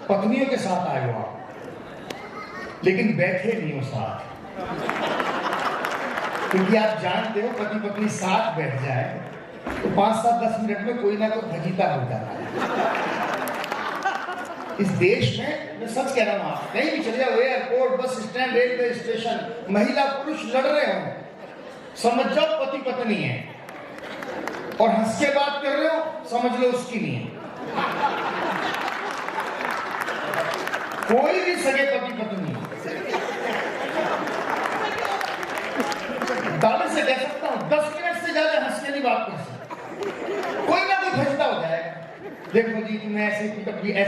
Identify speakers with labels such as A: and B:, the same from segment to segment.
A: पत्नियों के साथ आए हो आप, लेकिन बैठे नहीं हो साथ, क्योंकि आप जानते हो पति पत्नी साथ बैठ जाए तो 5-7-10 मिनट में कोई ना कोई भजीता हो जाता है। इस देश में मैं सच कह रहा हूं, आप कहीं भी चले जाओ, airport, bus stand, railway station, महिला पुरुष लड़ रहे हो, समझ जाओ पति पत्नी है, और हंस के बात कर रहे हो, समझ लो उसकी नहीं है। कोई भी सगे पति पत्नी दावे से कह सकता हूं 10 मिनट से ज्यादा हंस के नहीं बात कर सकते, कोई ना कोई फंसता हो जाएगा। देखो जी तुम ऐसे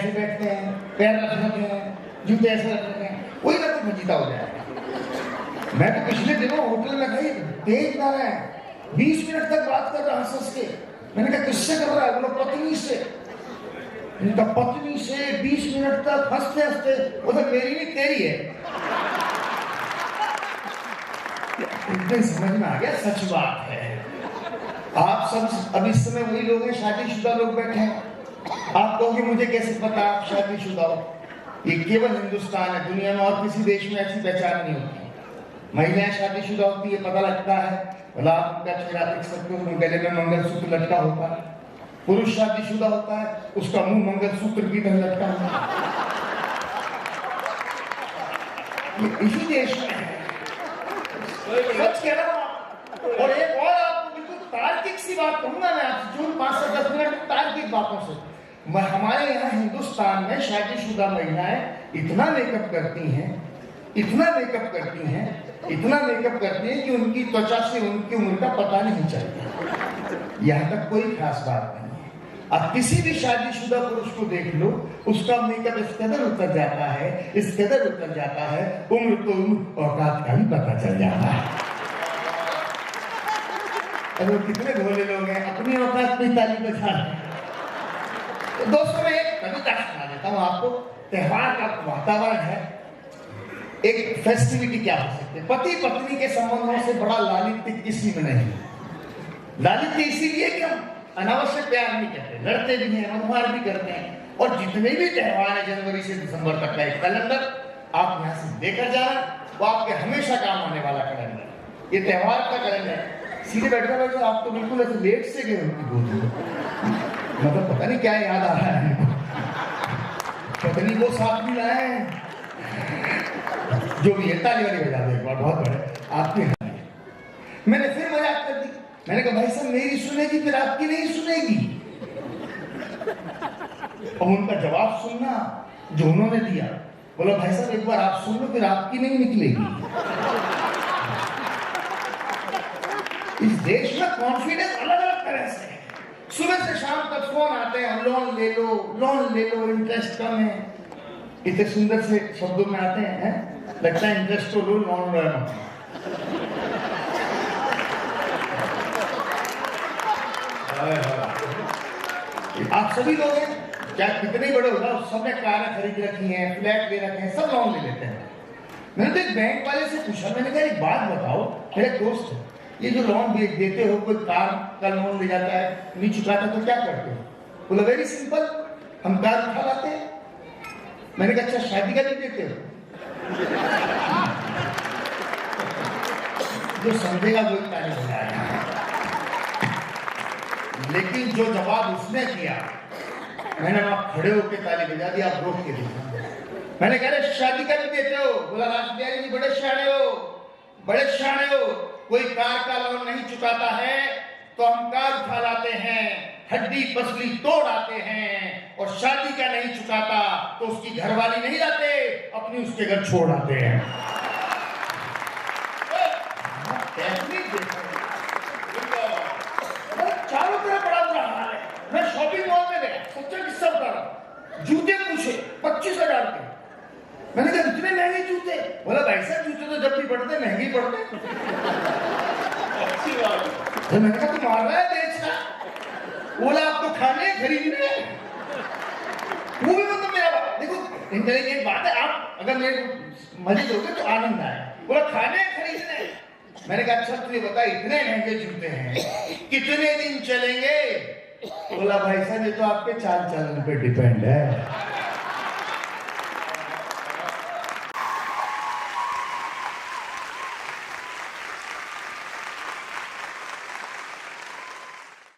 A: बैठते हैं, पैर रख रखे हैं, जूते ऐसे रख रखे हैं, कोई ना कोई फंसता हो जाएगा। मैं तो पिछले दिनों होटल में गई, तेज ना रहे, 20 मिनट तक बात कर रहा हंस के। मैंने कहा किससे कर रहा है? बोला पत्नी से। इनका पत्नी से 20 मिनट तक हंसते हंसते, उधर मेरी नहीं तेरी है। इतने समझ में आ गया, सच बात है। आप सब अब इस समय वही लोग हैं, शादीशुदा लोग बैठे हैं। आप कहोगे मुझे कैसे पता आप शादीशुदा हो? ये केवल हिंदुस्तान है, दुनिया में और किसी देश में ऐसी पहचान नहीं होती। महिलाएं शादीशुदा होती है, पता लगता है, बोला आप उनका चेहरा देख सकते हो, गले में मंगलसूत्र लटका होता है। पुरुष शादीशुदा होता है, उसका मुंह मंगलसूत्र की तरह लटका होता है। इसी देश में है, सच कह रहा हूं। और एक और आपको बिल्कुल तार्किक सी बात कहूंगा मैं आपसे, जो 5 से 10 मिनट तार्किक बातों से। हमारे यहाँ हिंदुस्तान में शादीशुदा महिलाएं इतना मेकअप करती हैं, इतना मेकअप करती हैं, इतना मेकअप करती हैं कि उनकी त्वचा से उनकी उम्र का पता नहीं चलता। यहाँ तक कोई खास बात नहीं है। अब किसी भी शादीशुदा पुरुष को देख लो, उसका मेकअप इस कदर उतर जाता है, इस कदर उतर जाता है, उम्र तो उम्र औकात का भी पता चल जाता है। अरे कितने भोले लोग हैं, अपनी औकात में ताली बजा रहे हैं। तो दोस्तों मैं एक कविता सुना देता हूँ आपको। त्योहार का वातावरण है, एक फेस्टिविटी क्या हो सकती है। पति पत्नी के संबंधों से बड़ा लालित्य किसी में नहीं। लालित्य इसीलिए कि हम अनावश्यक प्यार नहीं करते, लड़ते भी हैं, मनमार भी करते हैं। और जितने भी त्योहार है जनवरी से दिसंबर तक का एक कैलेंडर आप यहाँ से लेकर जाना, वो आपके हमेशा काम आने वाला कैलेंडर। ये त्योहार का कैलेंडर है। सीधे बैठकर बैठे आप तो बिल्कुल ऐसे लेट से गए उनकी गोद में, मतलब पता नहीं क्या याद आ रहा है, पत्नी को साथ भी लाए हैं, जो भी है। ताली वाली बजा दो एक बार, बहुत बड़े आपके। मैंने फिर मजाक कर दी, मैंने कहा भाई साहब मेरी सुनेगी फिर आपकी नहीं सुनेगी। और उनका जवाब सुनना जो उन्होंने दिया, बोला भाई साहब एक बार आप सुन लो फिर आपकी नहीं निकलेगी। इस देश में कॉन्फिडेंस अलग अलग तरह से है। सुबह से शाम तक फोन आते हैं, लोन ले लो, लोन ले लो, इंटरेस्ट कम है। इतने सुंदर से शब्दों में आते हैं, लगता है इंटरेस्ट तो लो, लोन लो। आप सभी लोग हैं, क्या कितने बड़े हो जाओ, सबने कारें खरीद रखी हैं, फ्लैट ले रखे हैं, सब लोन ले लेते हैं। मैंने तो एक बैंक वाले से पूछा, मैंने कहा एक बात बताओ, मेरे दोस्त ये जो लोन देते हो, कोई कार का लोन ले जाता है, नहीं चुकाता तो क्या करते हो? बोला वेरी सिंपल, हम कार उठा लाते हैं। मैंने कहा अच्छा शादी का भी देते हो? जो समझेगा वो ताली बजाएगा। लेकिन जो जवाब उसने दिया, मैंने आप खड़े होकर ताली बजा दी, आप रोक के देखा। मैंने कहा शादी का भी देते हो? बोला राजबिहारी जी बड़े शाणे हो, बड़े शाणे हो। कोई कार का लोन नहीं चुकाता है तो हम कार उठा लाते हैं, हड्डी पसली तोड़ आते हैं। और शादी का नहीं चुकाता तो उसकी घरवाली नहीं लाते, अपनी उसके घर छोड़ आते हैं। चारों तरफ बड़ा बुरा हाल है। मैं शॉपिंग मॉल में गया, सच्चा किस्सा बता रहा, जूते पूछे 25,000 के। मैंने कहा इतने महंगे जूते? बोला भाई साहब जूते तो जब भी पड़ते महंगे पड़ते। तो मैंने कहा तू मार रहा है बेचना? बोला आपको खाने खरीदने, वो भी मतलब मेरा देखो इंटेलिजेंट बात है। आप अगर मेरे मजे दोगे तो आनंद आए। बोला खाने खरीदने। मैंने कहा अच्छा तुझे बता इतने महंगे जूते हैं कितने दिन चलेंगे? बोला भाई साहब ये तो आपके चाल चलन पे डिपेंड है।